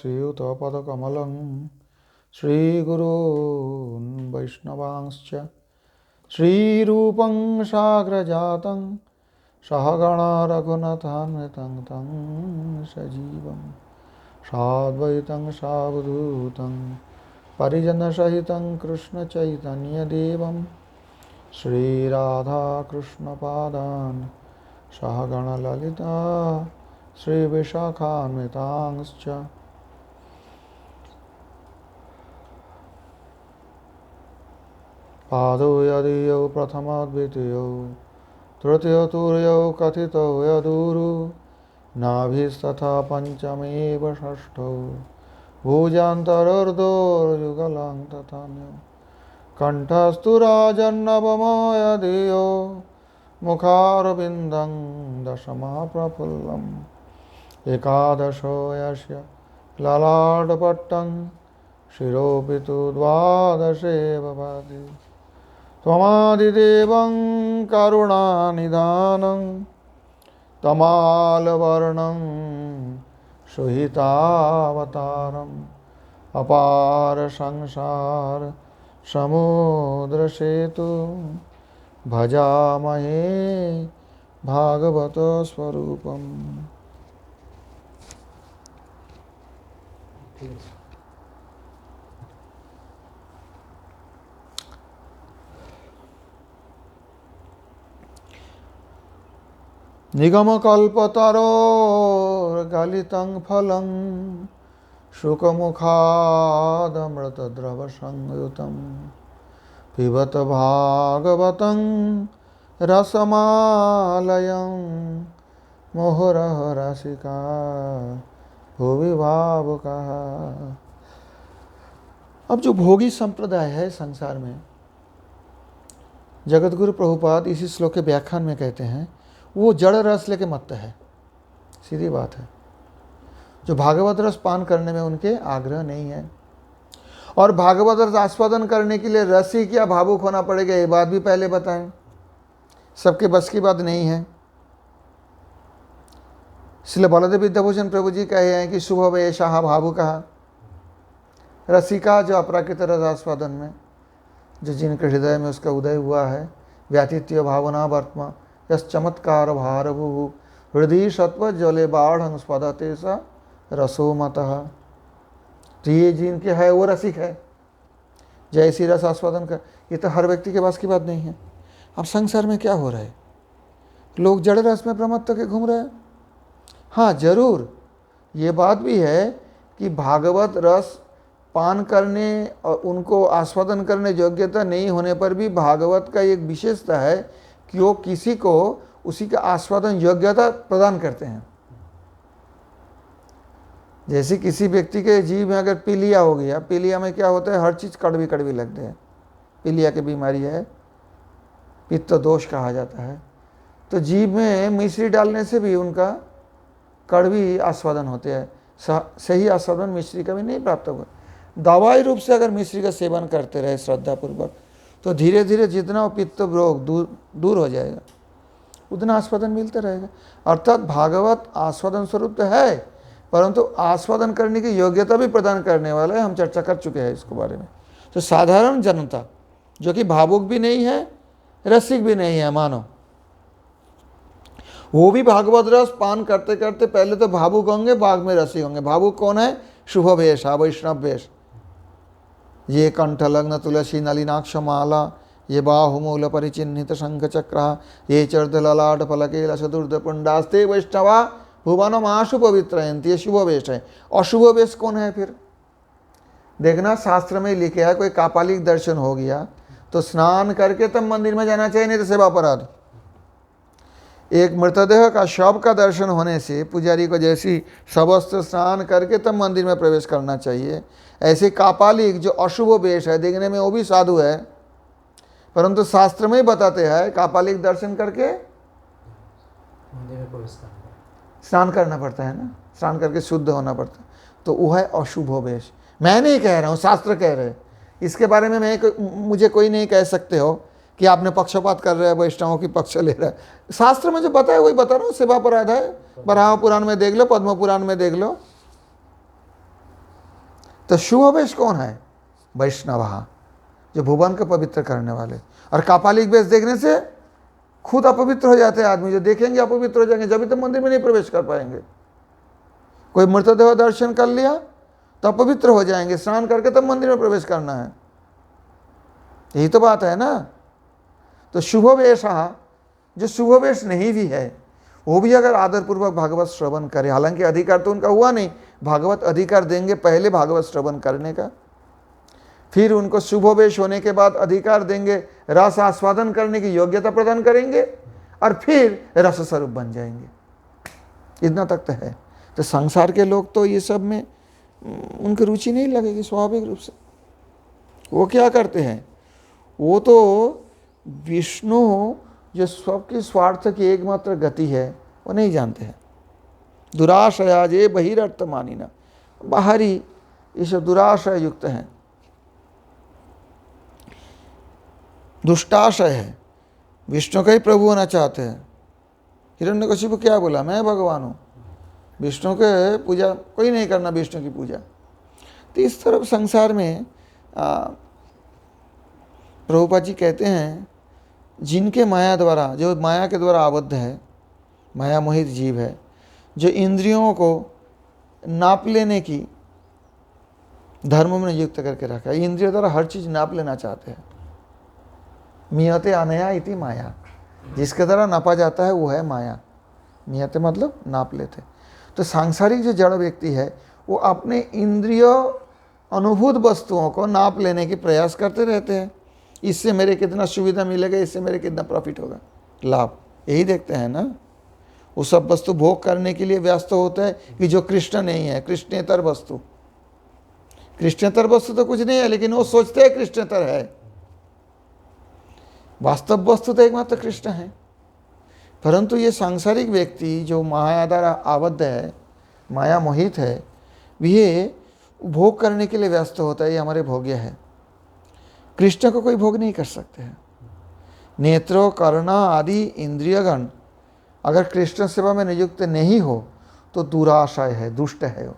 श्रीयुतपदकमलं श्रीगुरून् वैष्णवांश्च श्रीरूपं साग्रजातं सहगणा रघुनाथान्वितं तं सजीवं साद्वैतं सावधूतं परिजनसहितं कृष्णचैतन्यदेवं श्रीराधाकृष्णपादान् सहगणललिता श्रीविशाखान्वितांश्च पादौ यदीयौ प्रथमद्वितीयौ तृतीयतुर्यौ कथितौ यदुरु नाभिस्तथा पञ्चमेव षष्ठौ भुजान्तरोर्धोर्युगलं तथान्यौ कण्ठस्थु राजन्नवमो यदीयो मुखारविन्दं दशमा प्रफुल्लम् एकादशो यस्य ललाटपट्टं शिरोऽपि तु द्वादशे भवति त्वमादिदेवं करुणानिधानं तमालवर्णं सुहितावतारम् अपार संसार समुद्रसेतु भजामहे भागवत स्वरूपम्। निगमकल्पतरोर्गलितं फलं शुकमुखादमृतद्रवसंयुतं पिबत भागवतं रसमालयं मुहुरः रसिका भुवि भावुकाः। अब जो भोगी संप्रदाय है संसार में, जगतगुरु प्रभुपाद इसी श्लोक के व्याख्यान में कहते हैं, वो जड़ रस लेके मत्त है। सीधी बात है, जो भागवत रस पान करने में उनके आग्रह नहीं है। और भागवत रस आस्वादन करने के लिए रसिक या भावुक होना पड़ेगा, ये बात भी पहले बताएं। सबके बस की बात नहीं है। इसलिए बलदेव विद्याभूषण प्रभु जी कहे हैं कि शुभ वेशाह भावुका, रसिका जो अपराकृत रस आस्वादन में, जो जिनके हृदय में उसका उदय हुआ है, व्यातिथ्य भावना वर्तमा यस चमत्कार भारभु हृदय सत्व जले बाढ़ स्पदते स रसो मतः। तो ये जिनके है वो रसिक है, जैसी रस आस्वादन कर। ये तो हर व्यक्ति के पास की बात नहीं है। अब संसार में क्या हो रहा है, लोग जड़ रस में प्रमत्त के घूम रहे हैं। हाँ जरूर ये बात भी है कि भागवत रस पान करने और उनको आस्वादन करने योग्यता नहीं होने पर भी भागवत का एक विशेषता है कि वो किसी को उसी का आस्वादन योग्यता प्रदान करते हैं। जैसे किसी व्यक्ति के जीव में अगर पीलिया हो गया, पीलिया में क्या होता है, हर चीज़ कड़वी कड़वी लगते हैं। पीलिया की बीमारी है, पित्त दोष कहा जाता है। तो जीव में मिश्री डालने से भी उनका कड़वी आस्वादन होते हैं। सही आस्वादन मिश्री का भी नहीं प्राप्त होगा। दवाई रूप से अगर मिश्री का सेवन करते रहे श्रद्धापूर्वक, तो धीरे धीरे जितना पित्त रोग दूर हो जाएगा, उतना आस्वादन मिलता रहेगा। अर्थात भागवत आस्वादन स्वरूप तो है, परंतु आस्वादन करने की योग्यता भी प्रदान करने वाला है। हम चर्चा कर चुके हैं इसके बारे में। तो साधारण जनता जो कि भावुक भी नहीं है, रसिक भी नहीं है, मानो वो भी भागवत रस पान करते करते पहले तो भावुक होंगे, बाद में रसिक होंगे। भावुक कौन है? शुभ वेश, वैष्णव वेश। ये कंठलग्न तुलसी नलिनाक्ष माला, ये बाहुमूल परिचिन्हित शंख चक्र, ये चर्द ललाट फलके लसदुर्द पुंडास्ते वैष्णवा भुवनम आशु पवित्रयंती। ये शुभ वेश है। अशुभ वेश कौन है फिर? देखना शास्त्र में लिखे है, कोई कापालिक दर्शन हो गया तो स्नान करके तब मंदिर में जाना चाहिए, नहीं तो सेवा अपराध। एक मृतदेह का शव का दर्शन होने से पुजारी को जैसी सबस्त्र स्नान करके तब मंदिर में प्रवेश करना चाहिए, ऐसे कापालिक जो अशुभ वेश है, देखने में वो भी साधु है, परंतु शास्त्र में ही बताते हैं कापालिक दर्शन करके मंदिर में प्रवेश करना, स्नान करना पड़ता है ना, स्नान करके शुद्ध होना पड़ता है। तो वो है अशुभ वेश। मैं नहीं कह रहा हूँ, शास्त्र कह रहे हैं। इसके बारे में मुझे कोई नहीं कह सकते हो कि आपने पक्षपात कर रहे हैं, वैष्णवों की पक्ष ले रहा है। शास्त्र में जो बताया वही बता रहा हूँ। सेवा अपराध है, बराह पुराण में देख लो, पद्म पुराण में देख लो। तो शुभवेश कौन है? वैष्णव, जो भुवन को पवित्र करने वाले। और कापालिक वेश देखने से खुद अपवित्र हो जाते हैं आदमी, जो देखेंगे अपवित्र हो जाएंगे, जब भी तो मंदिर में नहीं प्रवेश कर पाएंगे। कोई मृतदेह दर्शन कर लिया तो अपवित्र हो जाएंगे, स्नान करके तब मंदिर में प्रवेश करना है। यही तो बात है ना। तो शुभवेश, जो शुभवेश नहीं भी है, वो भी अगर आदरपूर्वक भागवत श्रवण करे, हालांकि अधिकार तो उनका हुआ नहीं, भागवत अधिकार देंगे पहले भागवत श्रवण करने का, फिर उनको शुभवेश होने के बाद अधिकार देंगे, रस आस्वादन करने की योग्यता प्रदान करेंगे, और फिर रस स्वरूप बन जाएंगे। इतना तक तो है। तो संसार के लोग तो ये सब में उनकी रुचि नहीं लगेगी स्वाभाविक रूप से। वो क्या करते हैं? वो तो विष्णु जो सबके स्वार्थ की एकमात्र गति है वो नहीं जानते हैं। दुराशया जे बहिरर्थ मानिना, बाहरी ये सब दुराशय युक्त हैं, दुष्टाशय है, विष्णु का ही प्रभु होना चाहते हैं। हिरण्यकशिपु क्या बोला? मैं भगवान हूँ, विष्णु के पूजा कोई नहीं करना, विष्णु की पूजा। तो इस तरफ संसार में प्रभुपाद जी कहते हैं, जिनके माया द्वारा, जो माया के द्वारा आबद्ध है, माया मोहित जीव है, जो इंद्रियों को नाप लेने की धर्म में नियुक्त करके रखा है, इंद्रियों द्वारा हर चीज़ नाप लेना चाहते हैं। मियते अनया इति माया, जिसके द्वारा नापा जाता है वो है माया। मियते मतलब नाप लेते। तो सांसारिक जो जड़ व्यक्ति है वो अपने इंद्रिय अनुभूत वस्तुओं को नाप लेने की प्रयास करते रहते हैं। इससे मेरे कितना सुविधा मिलेगा, इससे मेरे कितना प्रॉफिट होगा, लाभ, यही देखते हैं ना। वो सब वस्तु भोग करने के लिए व्यस्त होता है कि जो कृष्ण नहीं है, कृष्णेतर वस्तु। कृष्णेतर वस्तु तो कुछ नहीं है, लेकिन वो सोचते हैं कृष्णेतर है। वास्तव वस्तु तो एकमात्र कृष्ण है। परंतु ये सांसारिक व्यक्ति जो माया द्वारा आबद्ध है, माया मोहित है, ये भोग करने के लिए व्यस्त होता है। ये हमारे भोग्य है। कृष्ण को कोई भोग नहीं कर सकते हैं। नेत्रो कर्णा आदि इंद्रियगण अगर कृष्ण सेवा में नियुक्त नहीं हो तो दुराशय है, दुष्ट है वो,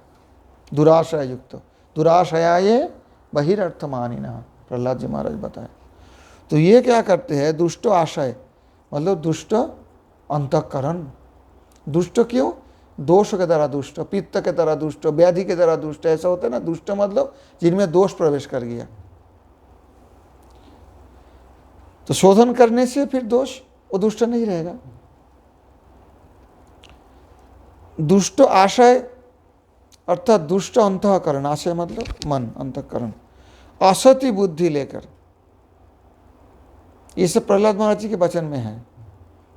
दुराशय युक्त। दुराशयाये बहिरर्थ मानिना, प्रहलाद जी महाराज बताए। तो ये क्या करते हैं? दुष्ट आशय मतलब दुष्ट अंतःकरण। दुष्ट क्यों? दोष के द्वारा दुष्ट, पित्त के द्वारा दुष्ट, व्याधि के द्वारा दुष्ट, ऐसा होता है ना। दुष्ट मतलब जिनमें दोष प्रवेश कर गया। तो शोधन करने से फिर दोष, वो दुष्ट नहीं रहेगा। दुष्ट आशय अर्थात दुष्ट अंतःकरण, आशय मतलब मन, अंतःकरण, असति बुद्धि लेकर, ये सब प्रहलाद महाराज जी के वचन में है।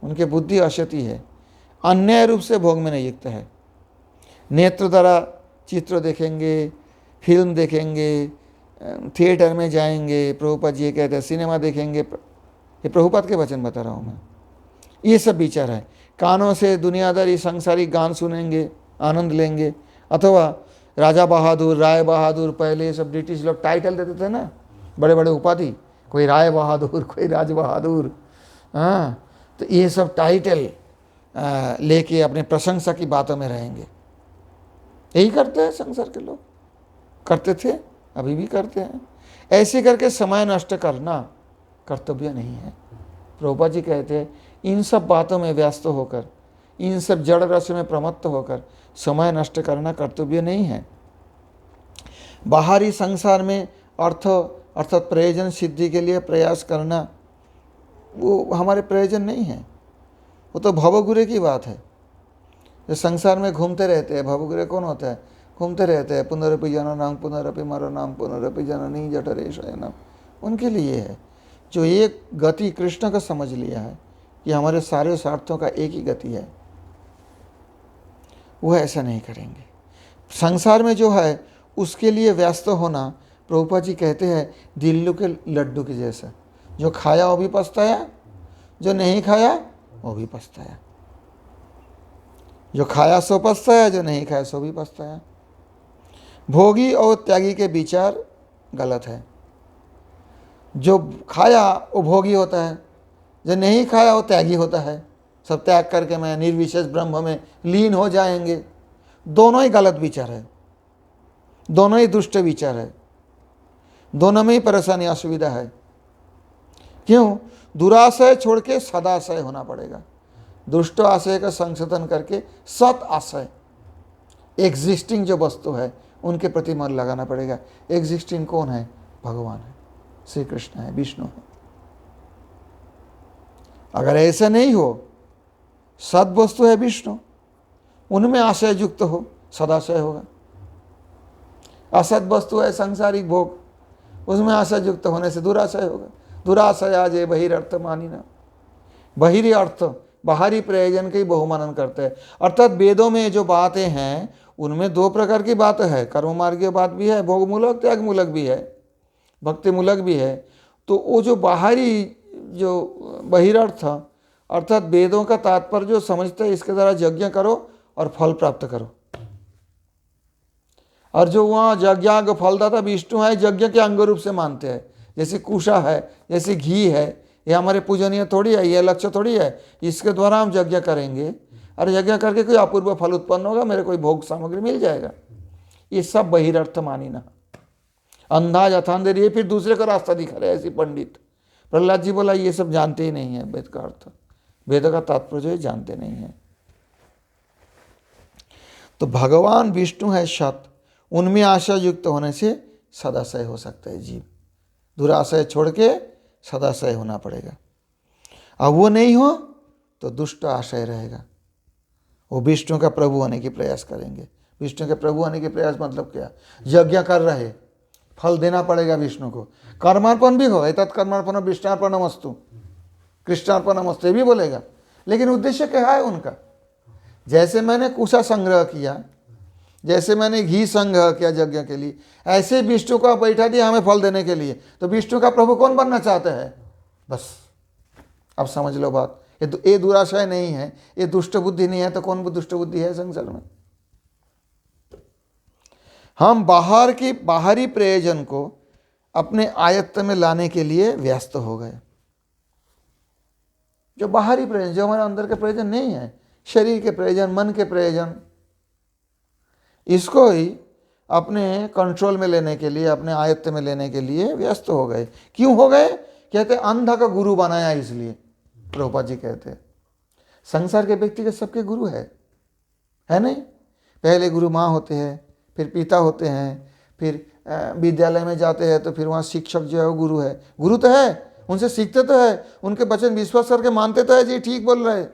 उनके बुद्धि असति है, अन्याय रूप से भोग में नियुक्त है। नेत्र द्वारा चित्र देखेंगे, फिल्म देखेंगे, थिएटर में जाएंगे, प्रभुपाद जी कहते हैं सिनेमा देखेंगे, ये प्रभुपाद के वचन बता रहा हूँ मैं। ये सब विचार है। कानों से दुनियादारी सांसारिक गान सुनेंगे, आनंद लेंगे, अथवा राजा बहादुर, राय बहादुर, पहले ये सब ब्रिटिश लोग टाइटल देते थे ना, बड़े बड़े उपाधि, कोई राय बहादुर, कोई राज बहादुर। हाँ, तो ये सब टाइटल लेके अपने प्रशंसा की बातों में रहेंगे। यही करते हैं संसार के लोग, करते थे, अभी भी करते हैं। ऐसे करके समय नष्ट करना कर्तव्य नहीं है। प्रभुपाद जी कहते हैं इन सब बातों में व्यस्त होकर, इन सब जड़ रस में प्रमत्त होकर समय नष्ट करना कर्तव्य नहीं है। बाहरी संसार में अर्थ अर्थात प्रयोजन सिद्धि के लिए प्रयास करना वो हमारे प्रयोजन नहीं है। वो तो भवघुरे की बात है। जो संसार में घूमते रहते हैं, भवघुरे कौन होता है? घूमते रहते हैं, पुनरपि जननां पुनरपि मरणं पुनरपि जननी जठरे शयनम्, उनके लिए है। जो एक गति कृष्ण का समझ लिया है कि हमारे सारे स्वार्थों का एक ही गति है, वह ऐसा नहीं करेंगे। संसार में जो है उसके लिए व्यस्त होना, प्रभुपाद जी कहते हैं दिल्लू के लड्डू के जैसा, जो खाया वो भी पछताया, जो नहीं खाया वो भी पछताया। जो खाया सो पछताया, जो नहीं खाया सो भी पछताया। भोगी और त्यागी के विचार गलत है। जो खाया वो भोगी होता है, जो नहीं खाया वो त्यागी होता है। सब त्याग करके मैं निर्विशेष ब्रह्म में लीन हो जाएंगे, दोनों ही गलत विचार है। दोनों ही दुष्ट विचार है, दोनों में ही परेशानी असुविधा है। क्यों? दुराशय छोड़ के सदाशय होना पड़ेगा। दुष्ट आशय का संशोधन करके सत आशय, एग्जिस्टिंग जो वस्तु है उनके प्रति मन लगाना पड़ेगा। एग्जिस्टिंग कौन है? भगवान है, श्री कृष्ण है, विष्णु है। अगर ऐसा नहीं हो, सद वस्तु है विष्णु, उनमें आशय युक्त हो, सदाशय होगा। असद वस्तु है सांसारिक भोग, उसमें आशय युक्त होने से दुराशय होगा। दुराशय आज ये बहिर्थ मानिना। बहिरी अर्थ, बाहरी प्रयोजन के ही बहुमानन करते हैं। अर्थात वेदों में जो बातें हैं उनमें दो प्रकार की बात है, कर्म मार्गीय बात भी है, भोगमूलक त्याग मूलक भी है, भक्ति मूलक भी है। तो वो जो बाहरी जो बहिरर्थ अर्थात वेदों का तात्पर्य जो समझते हैं, इसके द्वारा यज्ञ करो और फल प्राप्त करो। और जो वहाँ यज्ञ फलदाता विष्णु है, यज्ञ के अंग रूप से मानते हैं। जैसे कुशा है, जैसे घी है, ये हमारे पूजनीय थोड़ी है, ये लक्ष्य थोड़ी है, इसके द्वारा हम यज्ञ करेंगे और यज्ञ करके कोई अपूर्व फल उत्पन्न होगा, मेरे कोई भोग सामग्री मिल जाएगा। ये सब बहिरर्थ मानी ना, अंधा यथांधेर, ये फिर दूसरे का रास्ता दिखा रहे ऐसे पंडित। प्रहलाद जी बोला ये सब जानते ही नहीं है वेद का अर्थ, वेद का तात्पर्य जो है जानते नहीं है। तो भगवान विष्णु है सत, उनमें आशा युक्त होने से सदाशय हो सकता है जीव। दुराशय छोड़ के सदाशय होना पड़ेगा। अब वो नहीं हो तो दुष्ट आशय रहेगा, वो विष्णु का प्रभु होने की प्रयास करेंगे। विष्णु के प्रभु होने की प्रयास मतलब क्या? यज्ञ कर रहे, फल देना पड़ेगा विष्णु को। कर्मार्पण भी हो, एतत् कर्मार्पण विष्णार्पणमस्तु, कृष्णार्पणमस्तु ये भी बोलेगा, लेकिन उद्देश्य क्या है उनका? जैसे मैंने कुशा संग्रह किया, जैसे मैंने घी संग्रह किया यज्ञ के लिए, ऐसे विष्णु को बैठा दिया हमें फल देने के लिए। तो विष्णु का प्रभु कौन बनना चाहता है? बस अब समझ लो बात। ये दुराशय नहीं है, ये दुष्ट बुद्धि नहीं है। तो कौन दुष्ट बुद्धि है संसार में? हम बाहरी प्रयोजन को अपने आयत्त में लाने के लिए व्यस्त हो गए। जो बाहरी प्रयोजन, जो हमारे अंदर के प्रयोजन नहीं है, शरीर के प्रयोजन, मन के प्रयोजन, इसको ही अपने कंट्रोल में लेने के लिए, अपने आयत्त में लेने के लिए व्यस्त हो गए। क्यों हो गए? कहते अंधा का गुरु बनाया इसलिए। प्रभुपाद जी कहते हैं संसार के व्यक्ति के सबके गुरु है नहीं? पहले गुरु माँ होते हैं, फिर पिता होते हैं, फिर विद्यालय में जाते हैं तो फिर वहाँ शिक्षक जो है वो गुरु है। गुरु तो है, उनसे सीखते तो है, उनके वचन विश्वास करके मानते तो है जी ठीक बोल रहे।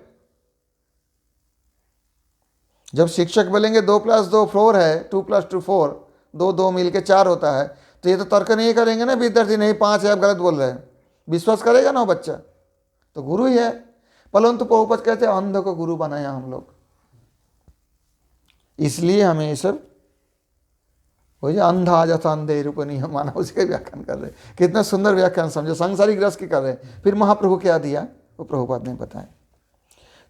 जब शिक्षक बोलेंगे 2+2 4 है, 2+2 4, 2 मिल के 4 होता है, तो ये तो तर्क नहीं करेंगे ना विद्यार्थी, नहीं 5 है आप गलत बोल रहे हैं। विश्वास करेगा ना वो बच्चा, तो गुरु ही है। परंतु प्रभुपाद कहते हैं अंध को गुरु बनाया हम लोग, इसलिए हमें ये सब वो जो अंधा जथा अंधे रूप नहीं माना, उसके व्याख्यान कर रहे। कितना सुंदर व्याख्यान समझो, सांसारिक रस की कर रहे। फिर महाप्रभु क्या दिया वो प्रभुपाद ने बताया।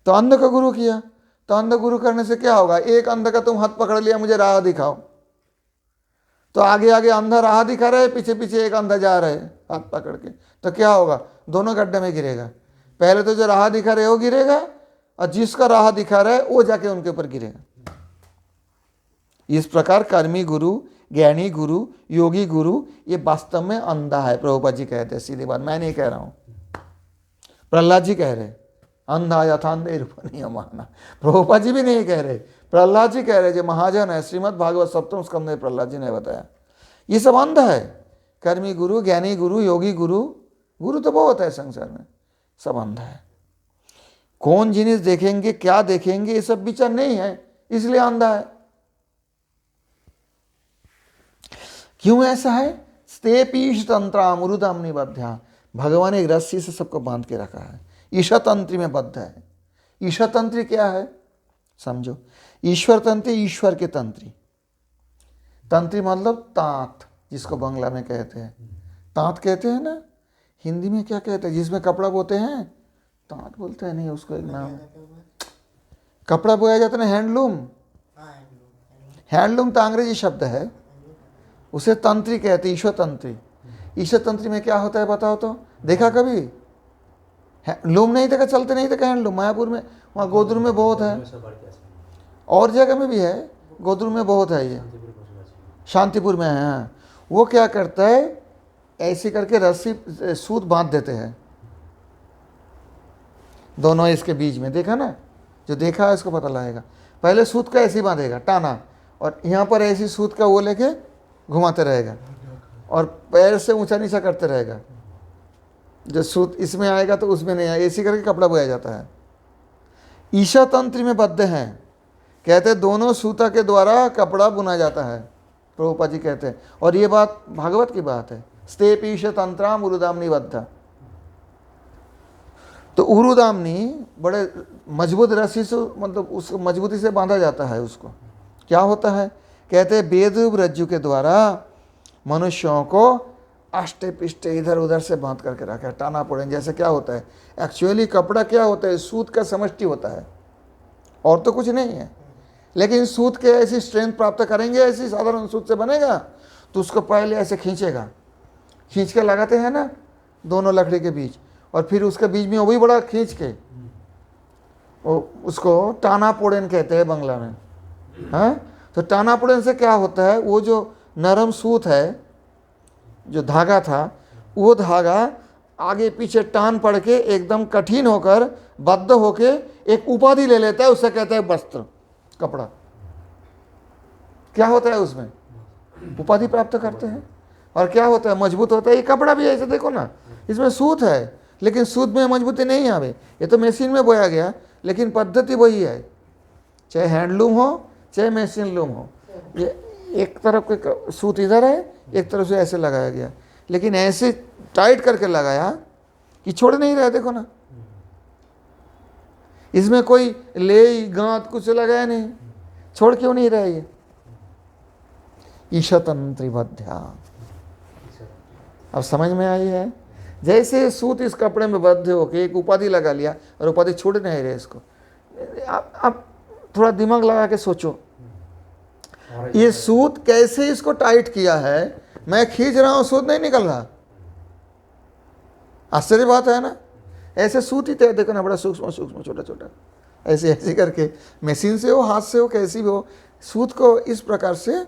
तो अंध का गुरु किया, तो अंध गुरु करने से क्या होगा? एक अंध का तुम हाथ पकड़ लिया, मुझे राह दिखाओ, तो आगे आगे अंधा राह दिखा रहे, पीछे पीछे एक अंधा जा रहे हाथ पकड़ के, तो क्या होगा? दोनों गड्ढे में गिरेगा। पहले तो जो राह दिखा रहे वो गिरेगा, और जिसका राह दिखा रहा है वो जाके उनके ऊपर गिरेगा। इस प्रकार कर्मी गुरु, ज्ञानी गुरु, योगी गुरु ये वास्तव में अंधा है। प्रभुपाद जी कहते हैं, सीधी बात मैं नहीं कह रहा हूं, प्रहलाद जी कह रहे अंधा यथांधे रूप नहीं माना। प्रभुपाद जी भी नहीं कह रहे, प्रहलाद जी कह रहे, जो महाजन है श्रीमद् भागवत सप्तम स्कंद में प्रहलाद जी ने बताया ये सब अंध है। कर्मी गुरु, ज्ञानी गुरु, योगी गुरु, गुरु तो बहुत है संसार में, सब अंध है। कौन जिनिस देखेंगे, क्या देखेंगे, ये सब विचार नहीं है, इसलिए अंधा है। क्यों ऐसा है? स्तेपीश तंत्रा मुरुदम निबद्ध्या, भगवान एक रस्सी से सबको बांध के रखा है, ईशा तंत्री में बद्ध है। ईशा तंत्री क्या है समझो? ईश्वर तंत्री, ईश्वर के तंत्री। तंत्री मतलब तांत, जिसको बंगला में कहते हैं तांत कहते हैं ना, हिंदी में क्या कहते हैं जिसमें कपड़ा बोते हैं? तांत बोलते हैं नहीं, उसको एक नाम, कपड़ा बोया जाता है ना, हैंडलूम। हैंडलूम तो अंग्रेजी शब्द है, उसे तंत्री कहते हैं, ईश्वर तंत्री। ईश्वर तंत्री में क्या होता है बताओ तो? देखा कभी? लूम नहीं देखा, चलते नहीं देखा हैंडलूम? मायापुर में, वहाँ गोदरू में बहुत है, और जगह में भी है, गोदरू में बहुत है ये। शांतिपुर में है। हाँ। वो क्या करता है, ऐसी करके रस्सी सूत बांध देते हैं दोनों इसके बीच में। देखा ना, जो देखा है उसको पता लगेगा। पहले सूत का ऐसे ही बांधेगा टाना, और यहाँ पर ऐसी सूत का वो लेके घुमाते रहेगा और पैर से ऊंचा नीचा करते रहेगा। जो सूत इसमें आएगा तो उसमें नहीं आएगा, ऐसी करके कपड़ा बोया जाता है। ईशा तंत्र में बद्ध हैं, कहते हैं दोनों सूता के द्वारा कपड़ा बुना जाता है, प्रभुपाद जी कहते हैं। और ये बात भागवत की बात है। स्तेप ईशा तंत्राम उरुदामनी बद्ध। तो उरुदामनी बड़े मजबूत रस्सी से, मतलब उसको मजबूती से बांधा जाता है। उसको क्या होता है, कहते हैं वेद रज्जु के द्वारा मनुष्यों को आष्टे पिष्टे इधर उधर से बांध करके रखा है, टाना पड़े। जैसे क्या होता है, एक्चुअली कपड़ा क्या होता है, सूत का समष्टि होता है और तो कुछ नहीं है। लेकिन सूत के ऐसी स्ट्रेंथ प्राप्त करेंगे, ऐसी साधारण सूत से बनेगा तो उसको पहले ऐसे खींचेगा, खींच के लगाते हैं ना दोनों लकड़ी के बीच, और फिर उसके बीच में वो भी बड़ा खींच के, वो उसको टाना पोड़ेन कहते हैं बांग्ला में। हाँ, तो टाना पोड़ेन से क्या होता है, वो जो नरम सूत है, जो धागा था, वो धागा आगे पीछे टान पड़ के एकदम कठिन होकर बद्ध होके एक उपाधि ले लेता है, उससे कहते हैं वस्त्र, कपड़ा। क्या होता है उसमें, उपाधि प्राप्त करते हैं। और क्या होता है, मजबूत होता है। ये कपड़ा भी ऐसे देखो ना, इसमें सूत है लेकिन सूत में मजबूती नहीं आवे। ये तो मशीन में बोया गया, लेकिन पद्धति वही है, चाहे हैंडलूम हो चाहे मशीन लूम हो। ये एक तरफ के सूत इधर है, एक तरफ से ऐसे लगाया गया, लेकिन ऐसे टाइट करके लगाया कि छोड़ नहीं रहा। देखो ना, इसमें कोई ले गांठ कुछ लगाया नहीं, छोड़ क्यों नहीं रहा ये। ईशतंत्रिबद्ध्या, अब समझ में आई है। जैसे सूत इस कपड़े में बद्ध होके एक उपाधि लगा लिया और उपाधि छूट नहीं रहे इसको। आप थोड़ा दिमाग लगा के सोचो, ये सूत कैसे इसको टाइट किया है। मैं खींच रहा हूं, सूत नहीं निकल रहा। आश्चर्य बात है ना। ऐसे सूत ही थे, देखो ना, बड़ा सूक्ष्म सूक्ष्म छोटा छोटा, ऐसे ऐसे करके, मशीन से हो हाथ से हो कैसी भी हो, सूत को इस प्रकार से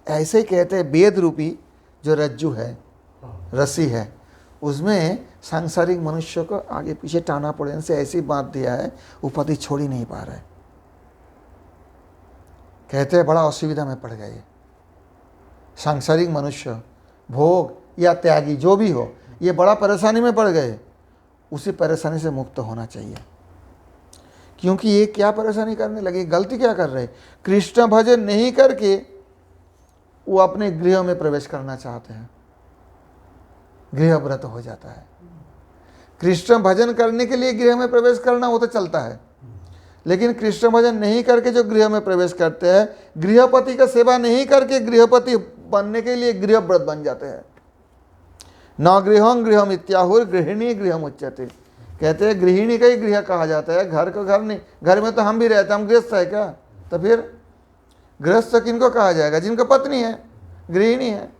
ऐसे ही कहते हैं। वेद रूपी जो रज्जु है, रस्सी है, उसमें सांसारिक मनुष्य को आगे पीछे टाना पड़े से ऐसे ही बांध दिया है, उपाधि छोड़ ही नहीं पा रहा है। कहते हैं बड़ा असुविधा में पड़ गए सांसारिक मनुष्य, भोग या त्यागी जो भी हो, ये बड़ा परेशानी में पड़ गए। उसी परेशानी से मुक्त होना चाहिए, क्योंकि ये क्या परेशानी करने लगे, गलती क्या कर रहे, कृष्ण भजन नहीं करके वो अपने गृह में प्रवेश करना चाहते हैं, गृह व्रत हो जाता है। कृष्ण भजन करने के लिए गृह में प्रवेश करना वो तो चलता है, लेकिन कृष्ण भजन नहीं करके जो गृह में प्रवेश करते हैं, गृहपति का सेवा नहीं करके गृहपति बनने के लिए गृह व्रत बन जाते हैं। न गृहम गृहम इत्याहुर गृहिणी गृहम उच्यते। कहते हैं गृहिणी का ही गृह कहा जाता है, घर को घर नहीं। घर में तो हम भी रहते हैं, हम गृहस्थ है क्या, तो फिर गृहस्थ किनको कहा जाएगा, जिनका पत्नी है, गृहिणी है।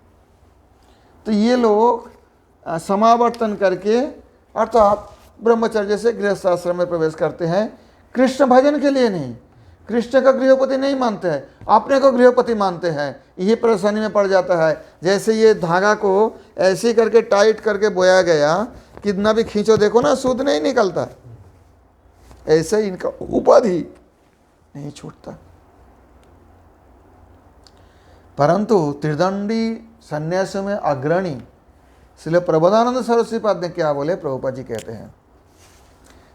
तो ये लोग समावर्तन करके अर्थात ब्रह्मचर्य से गृहस्थ आश्रम में प्रवेश करते हैं, कृष्ण भजन के लिए नहीं। कृष्ण का गृहपति नहीं मानते हैं, अपने को गृहपति मानते हैं। यही परेशानी में पड़ जाता है। जैसे ये धागा को ऐसे करके टाइट करके बोया गया, कितना भी खींचो देखो ना, सूत नहीं निकलता। ऐसे ही इनका उपाधि नहीं छूटता। परंतु त्रिदंडी संन्यास में अग्रणी श्रील प्रबोधानंद सरस्वती पाद ने क्या बोले, प्रभुपाद जी कहते हैं,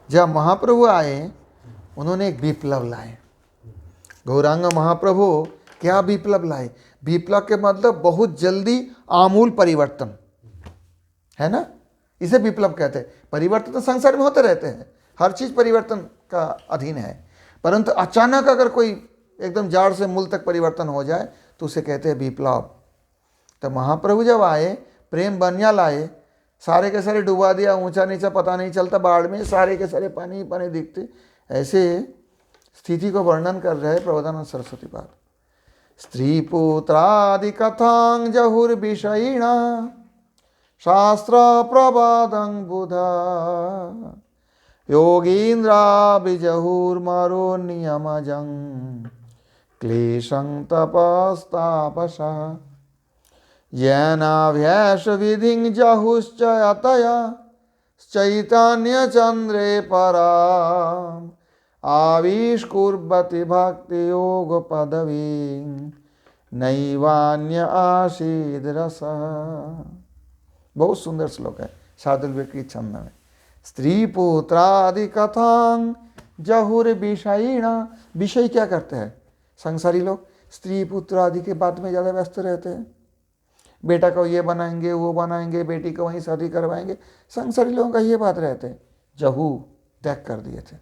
जब महाप्रभु आए उन्होंने एक विप्लव लाए। गौरांग महाप्रभु क्या विप्लव लाए, विप्लव के मतलब बहुत जल्दी आमूल परिवर्तन है ना, इसे विप्लव कहते हैं। परिवर्तन तो संसार में होते रहते हैं, हर चीज परिवर्तन का अधीन है, परंतु अचानक अगर कोई एकदम जड़ से मूल तक परिवर्तन हो जाए तो उसे कहते हैं विप्लव। तो महाप्रभु जब आए, प्रेम बनिया लाए, सारे के सारे डुबा दिया, ऊंचा नीचा पता नहीं चलता, बाढ़ में सारे के सारे पानी ही पानी दिखते। ऐसे स्थिति को वर्णन कर रहे प्रबोधानंद सरस्वती पाद। स्त्री पुत्रादि कथांग जहुर विषयिणा शास्त्र प्रबादं बुधा योगींद्रा बिजहुर मरो नियमजं क्लेशं तपस्तापसा। येनाभ्यास विधिं जहुश्च अतया चैतन्य चंद्रे पराम आविष्कुर्वति भक्ति योग पदवी नैवान्य आसीद रस। बहुत सुंदर श्लोक है शार्दुल की छंद में। स्त्री पुत्रादि कथां जहुर विषयिणा। विषय क्या करते हैं संसारी लोग? स्त्री पुत्र आदि के बात में ज़्यादा व्यस्त रहते हैं। बेटा को ये बनाएंगे, वो बनाएंगे, बेटी को वहीं शादी करवाएंगे। संसारी लोगों का ये बात रहते हैं। जहू त्याग कर दिए थे।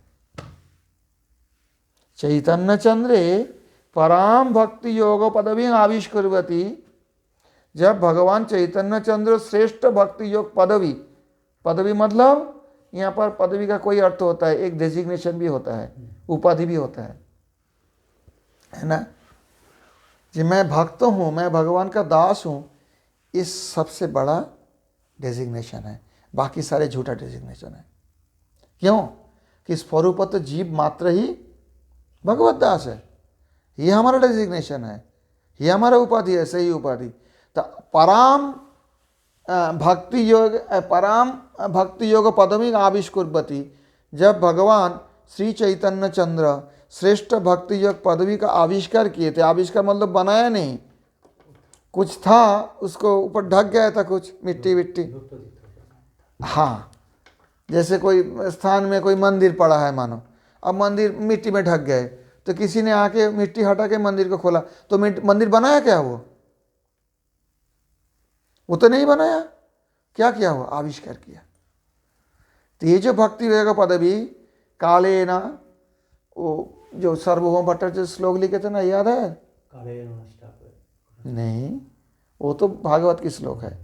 चैतन्य चंद्रे पराम भक्ति योग पदवी आविष्कुर्वती। जब भगवान चैतन्य चंद्र श्रेष्ठ भक्ति योग पदवी, पदवी मतलब यहाँ पर पदवी का कोई अर्थ होता है, एक डेजिग्नेशन भी होता है, उपाधि भी होता है ना। जी मैं भक्त हूँ, मैं भगवान का दास हूँ, इस सबसे बड़ा डेजिग्नेशन है। बाकी सारे झूठा डेजिग्नेशन है। क्यों? कि स्वरूपत जीव मात्र ही भगवत दास है। ये हमारा डेजिग्नेशन है, ये हमारा उपाधि है, सही उपाधि। तो पराम भक्ति योग पदवी आविष्कुर्वती। जब भगवान श्री चैतन्य चंद्र श्रेष्ठ भक्ति योग पदवी का आविष्कार किए थे। आविष्कार मतलब बनाया नहीं, कुछ था उसको ऊपर ढक गया था, कुछ मिट्टी विट्टी। हाँ, जैसे कोई स्थान में कोई मंदिर पड़ा है मानो, अब मंदिर मिट्टी में ढक गए, तो किसी ने आके मिट्टी हटा के मंदिर को खोला, तो मंदिर बनाया क्या? वो तो नहीं बनाया। क्या किया? वो आविष्कार किया। तो ये जो भक्ति विवेक पदवी काले ना, वो जो सार्वभौम भट्टाचार्य श्लोक लिखे थे ना, याद है? नहीं, वो तो भागवत की श्लोक है।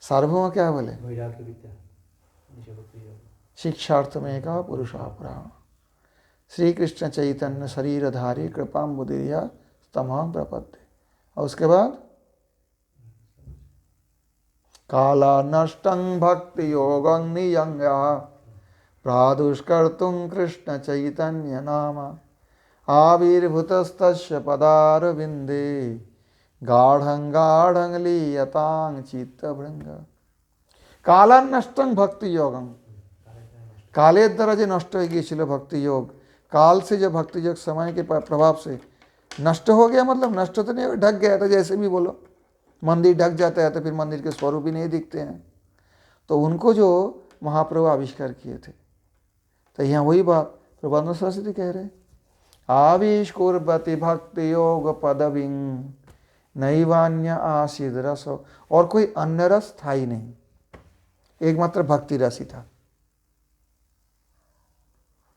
सार्वभौम क्या बोले? शिक्षार्थ में का पुरुषापरा श्री कृष्ण चैतन्य शरीरधारी कृपाम्बुदिया तमाम प्रपत्ति। और उसके बाद काला नष्टं भक्ति योगं नियंगा प्रादुष्कर्तुं कृष्ण चैतन्य नाम आविर्भूतस्तस्य पदारविंदे गाढ़ं गाढ़ं लीयतां चित्तभृंग। काला नष्टं भक्ति योगं। काले द्वारा जो नष्ट हो गई भक्ति योग, काल से जो भक्ति योग समय के प्रभाव से नष्ट हो गया, मतलब नष्ट तो नहीं, ढक गया था। जैसे भी बोलो, मंदिर ढक जाता है तो फिर मंदिर के स्वरूप ही नहीं दिखते हैं। तो उनको जो महाप्रभु आविष्कार किए थे, तो यहाँ वही बात प्रबंध सरस्वती कह रहे, आविष्कुर्वति भक्ति योग पदवीं नैवान्य आसीद रस। और कोई अन्य रस था ही नहीं, एकमात्र भक्ति रस ही था।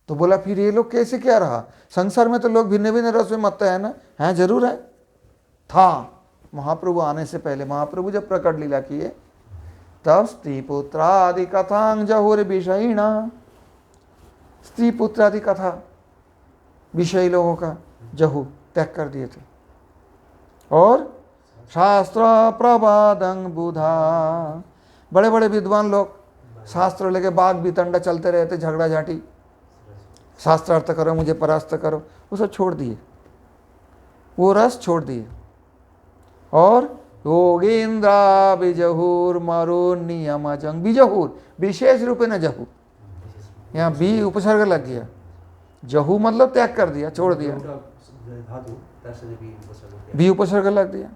तो बोला फिर ये लोग कैसे क्या रहा? संसार में तो लोग भिन्न भिन्न रस में मत है ना। है, जरूर है, था। महाप्रभु आने से पहले, महाप्रभु जब प्रकट लीला किए, तब स्त्री पुत्रादि कथां जहुर विषयिणा। स्त्री पुत्रादि कथा विषयी लोगों का जहू त्याग कर दिए थे। और शास्त्र प्रवादं बुधा, बड़े बड़े विद्वान लोग शास्त्र लेके बाग बितंडा चलते रहते, झगड़ा झाटी, शास्त्र अर्थ करो, मुझे परास्त करो, वो सब छोड़ दिए, वो रस छोड़ दिए। और योगेन्द्रा बिजहुर मरुन नियम जंग। बिजहुर विशेष रूप न जहू, यहाँ बी उपसर्ग लग गया। जहू मतलब त्याग कर दिया, छोड़ दिया, बी उपसर्ग लग दिया।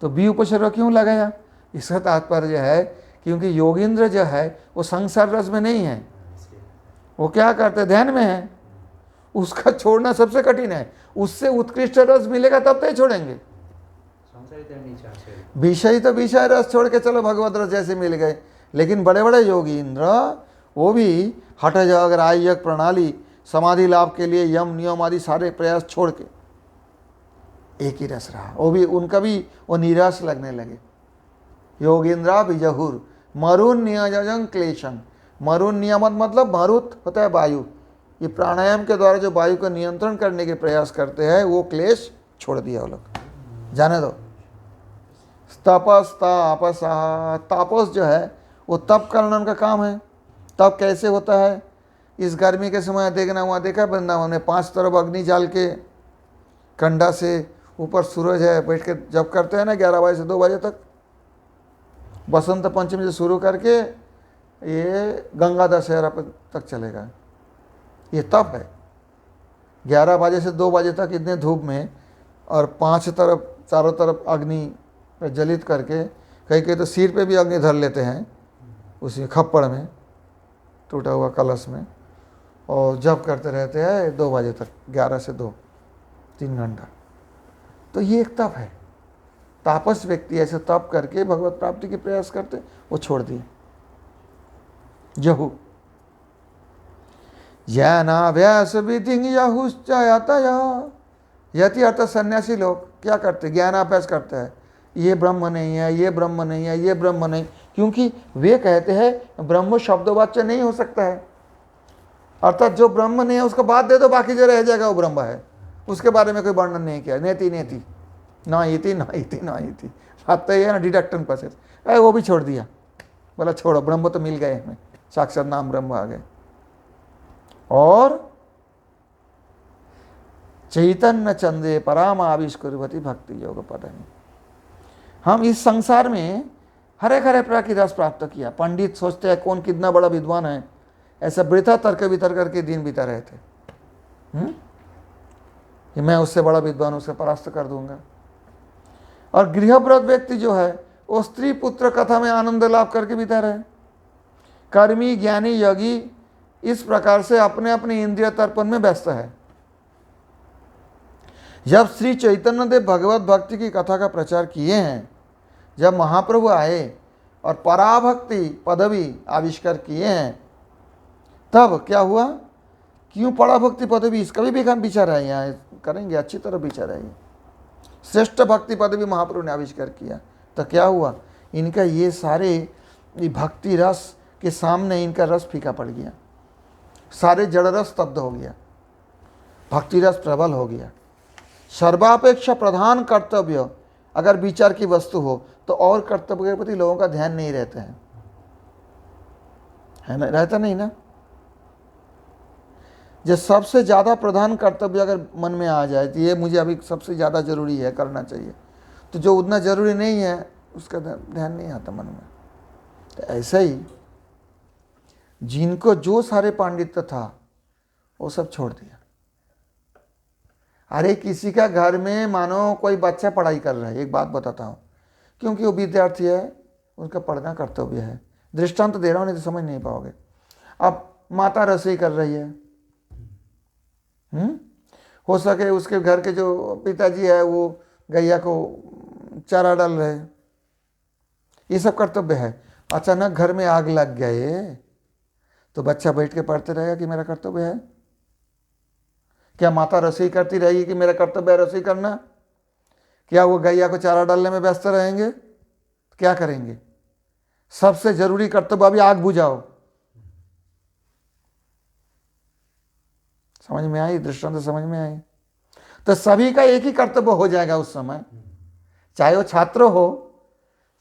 तो बी उपसर्ग क्यों लगाया? इसका तात्पर्य है क्योंकि योगेंद्र जो है वो संसार रस में नहीं है, वो क्या करते, ध्यान में है। उसका छोड़ना सबसे कठिन है। उससे उत्कृष्ट रस मिलेगा तब तो छोड़ेंगे। विषय तो विषय रस छोड़ के चलो भगवत रस जैसे मिल गए, लेकिन बड़े बड़े योगी इंद्र वो भी हठ जागर आयक प्रणाली समाधि लाभ के लिए यम नियम आदि सारे प्रयास छोड़ के एक ही रस रहा। वो भी उनका भी वो निराश लगने लगे। योगेंद्रा बिजहुर मरुन नियजं क्लेशं। मरुन नियामत मतलब मारुत होता है वायु। ये प्राणायाम के द्वारा जो वायु का नियंत्रण करने के प्रयास करते हैं, वो क्लेश छोड़ दिया वो लोग, जाने दो। तपस तापसा, तापस जो है वो तप करना उनका काम है। तप कैसे होता है? इस गर्मी के समय देखना, वहाँ देखा वृंदावन में 5 तरफ अग्नि जाल के कंडा से ऊपर सूरज है, बैठ के जब करते हैं ना 11 बजे से 2 बजे तक, बसंत पंचमी से शुरू करके ये गंगा दशहरा तक चलेगा। ये तप है। 11 बजे से 2 बजे तक इतने धूप में, और 5 तरफ चारों तरफ अग्नि प्रज्वलित करके, कहीं कहीं तो सिर पे भी अग्नि धर लेते हैं उसी खप्पड़ में, टूटा हुआ कलश में, और जप करते रहते हैं 2 बजे तक, 11 से 2, 3 घंटा। तो ये एक तप है। तापस व्यक्ति ऐसे तप करके भगवत प्राप्ति के प्रयास करते, वो छोड़ दिए। जहु ज्ञानाभ्यास विधि यति अर्थ सन्यासी लोग क्या करते, ज्ञानाभ्यास करते हैं, ये ब्रह्म नहीं है, ये ब्रह्म नहीं है, ये ब्रह्म नहीं, क्योंकि वे कहते हैं ब्रह्म शब्दवाच्य नहीं हो सकता है। अर्थात जो ब्रह्म नहीं है उसको बात दे दो, बाकी जो रह जाएगा वो ब्रह्म है, उसके बारे में कोई वर्णन नहीं किया। नेति नेति ना इति ना इति ना इति, बात तो ये है ना, डिडक्टन प्रोसेस, वो भी छोड़ दिया। बोला छोड़ो, ब्रह्म तो मिल गए हमें, साक्षात नाम ब्रह्म आ गए। और चैतन्य चंदे पराम आविष्कुर्वती भक्ति योग पदनी। हम इस संसार में हरे हरे प्रकार की रस प्राप्त किया। पंडित सोचते हैं कौन कितना बड़ा विद्वान है, ऐसा वृथा तर्क वितर्क करके दिन बिता रहे थे कि मैं उससे बड़ा विद्वान, उससे परास्त कर दूंगा। और गृहव्रत व्यक्ति जो है वो स्त्री पुत्र कथा में आनंद लाभ करके बिता रहे। कर्मी ज्ञानी योगी इस प्रकार से अपने अपने इंद्रिय तर्पण में व्यस्त है। जब श्री चैतन्य देव भगवत भक्ति की कथा का प्रचार किए हैं, जब महाप्रभु आए और पराभक्ति पदवी आविष्कार किए हैं, तब क्या हुआ, क्यों पराभक्ति पदवी, इसका भी विचार है, यहाँ करेंगे अच्छी तरह विचार है। श्रेष्ठ भक्ति पदवी महाप्रभु ने आविष्कार किया, तो क्या हुआ, इनका ये सारे भक्ति रस के सामने इनका रस फीका पड़ गया, सारे जड़ रस स्तब्ध हो गया, भक्ति रस प्रबल हो गया। सर्वापेक्षा प्रधान कर्तव्य अगर विचार की वस्तु हो तो और कर्तव्य के प्रति लोगों का ध्यान नहीं रहता है ना, रहता नहीं ना। जो सबसे ज़्यादा प्रधान कर्तव्य अगर मन में आ जाए तो ये मुझे अभी सबसे ज़्यादा जरूरी है, करना चाहिए, तो जो उतना जरूरी नहीं है उसका ध्यान नहीं आता मन में। तो ऐसा ही जिनको जो सारे पांडित्य था वो सब छोड़ दिया। अरे किसी का घर में मानो कोई बच्चा पढ़ाई कर रहा है, एक बात बताता हूँ, क्योंकि वो विद्यार्थी है, उनका पढ़ना कर्तव्य है। दृष्टांत दे रहा हूँ, नहीं तो समझ नहीं पाओगे। अब माता रसोई कर रही है, हो सके उसके घर के जो पिताजी है वो गैया को चारा डाल रहे, ये सब कर्तव्य है। अचानक घर में आग लग गए तो बच्चा बैठ के पढ़ते रहेगा कि मेरा कर्तव्य है? क्या माता रसोई करती रहेगी कि मेरा कर्तव्य है रसोई करना? क्या वो गैया को चारा डालने में व्यस्त रहेंगे? क्या करेंगे? सबसे जरूरी कर्तव्य अभी आग बुझाओ। समझ में आई? दृष्टांत समझ में आई? तो सभी का एक ही कर्तव्य हो जाएगा उस समय, चाहे वो छात्र हो,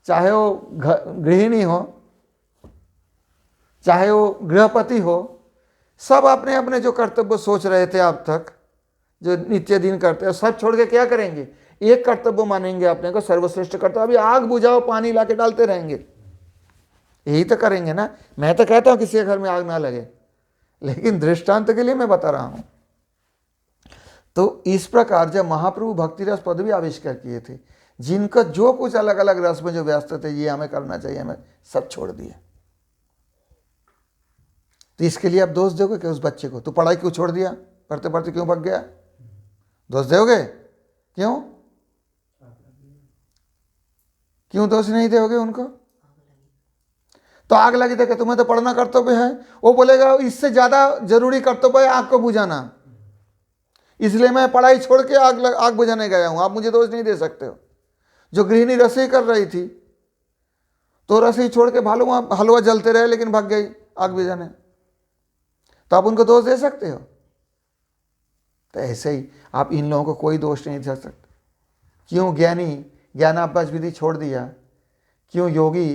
चाहे वो गृहिणी हो, चाहे वो गृहपति हो, सब अपने अपने जो कर्तव्य सोच रहे थे अब तक, जो नित्य दिन करते हैं, सब छोड़ के क्या करेंगे? एक कर्तव्य मानेंगे अपने को सर्वश्रेष्ठ कर्तव्य। अभी आग बुझाओ, पानी लाके डालते रहेंगे, यही तो करेंगे ना। मैं तो कहता हूं किसी के घर में आग ना लगे, लेकिन दृष्टांत के लिए मैं बता रहा हूं। तो इस प्रकार जब महाप्रभु भक्ति रस पदवी आविष्कार किए थे, जिनका जो कुछ अलग अलग रस में जो व्यस्त थे, ये हमें करना चाहिए, हमें सब छोड़ दिए। तो इसके लिए आप दोष दोगे कि उस बच्चे को, तू पढ़ाई क्यों छोड़ दिया, पढ़ते पढ़ते क्यों भाग गया? दोष दोगे? क्यों क्यों दोष नहीं दोगे उनको? तो आग लगी था कि तुम्हें तो पढ़ना कर्तव्य है, वो बोलेगा इससे ज्यादा जरूरी कर्तव्य है आग को बुझाना, इसलिए मैं पढ़ाई छोड़ के आग बुझाने गया हूं। आप मुझे दोष नहीं दे सकते हो। जो गृहिणी रसोई कर रही थी तो रसोई छोड़ के हलवा जलते रहे, लेकिन भाग गई आग बुझाने, तो आप उनको दोष दे सकते हो? तो ऐसे ही आप इन लोगों को कोई दोष नहीं दे सकते। क्यों ज्ञानी ज्ञानाभ्यास विधि छोड़ दिया? क्यों योगी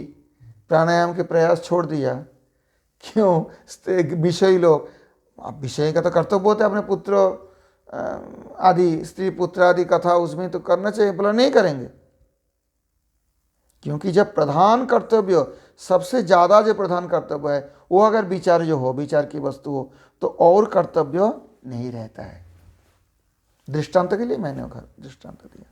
प्राणायाम के प्रयास छोड़ दिया? क्यों विषयी लोग, आप विषय का तो कर्तव्य होता है, अपने पुत्र आदि स्त्री पुत्र आदि कथा उसमें तो करना चाहिए, बोला नहीं करेंगे। क्योंकि जब प्रधान कर्तव्य, सबसे ज़्यादा जो प्रधान कर्तव्य है वो अगर विचार जो हो, विचार की वस्तु हो, तो और कर्तव्य नहीं रहता है। दृष्टांत के लिए मैंने दृष्टांत दिया।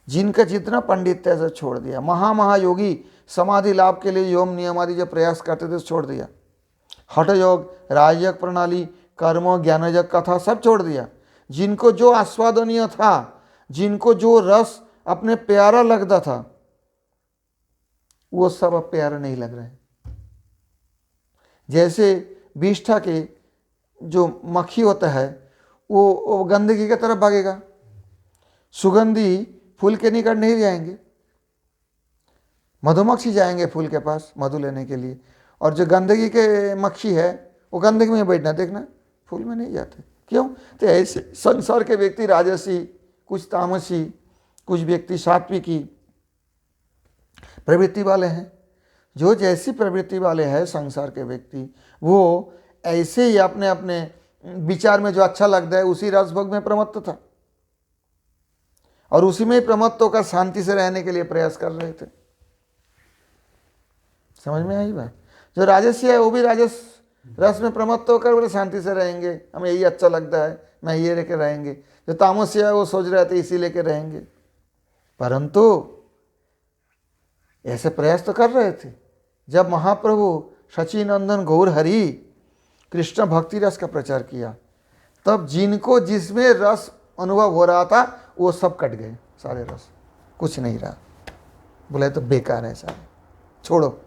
जिनका जितना पंडित्य से छोड़ दिया, महायोगी समाधि लाभ के लिए योम नियम आदि जो प्रयास करते थे छोड़ दिया, हठ योग, राजयोग प्रणाली, कर्म, ज्ञान योग, कथा सब छोड़ दिया। जिनको जो आस्वादनीय था, जिनको जो रस अपने प्यारा लगता था, वो सब अब प्यारा नहीं लग रहे हैं। जैसे विष्ठा के जो मक्खी होता है वो गंदगी की तरफ भागेगा, सुगंधी फूल के निकट नहीं जाएंगे, मधुमक्खी जाएंगे फूल के पास मधु लेने के लिए, और जो गंदगी के मक्खी है वो गंदगी में बैठना, देखना फूल में नहीं जाते। क्यों? तो ऐसे संसार के व्यक्ति राजसी, कुछ तामसी, कुछ व्यक्ति सात्विकी प्रवृत्ति वाले हैं। जो जैसी प्रवृत्ति वाले हैं संसार के व्यक्ति, वो ऐसे ही अपने अपने विचार में जो अच्छा लगता है उसी रसभोग में प्रमत्त था, और उसी में ही प्रमत्त होकर शांति से रहने के लिए प्रयास कर रहे थे। समझ में आई बात? जो राजसी है वो भी राजस रस में प्रमत्त होकर बोले शांति से रहेंगे, हमें यही अच्छा लगता है, मैं ये लेकर रहेंगे। जो तामसी है वो सोच रहे थे इसी लेकर रहेंगे, परंतु ऐसे प्रयास तो कर रहे थे। जब महाप्रभु शचीनंदन गौर हरि कृष्ण भक्ति रस का प्रचार किया, तब जिनको जिसमें रस अनुभव हो रहा था वो सब कट गए, सारे रस, कुछ नहीं रहा। बोले तो बेकार है सारे, छोड़ो।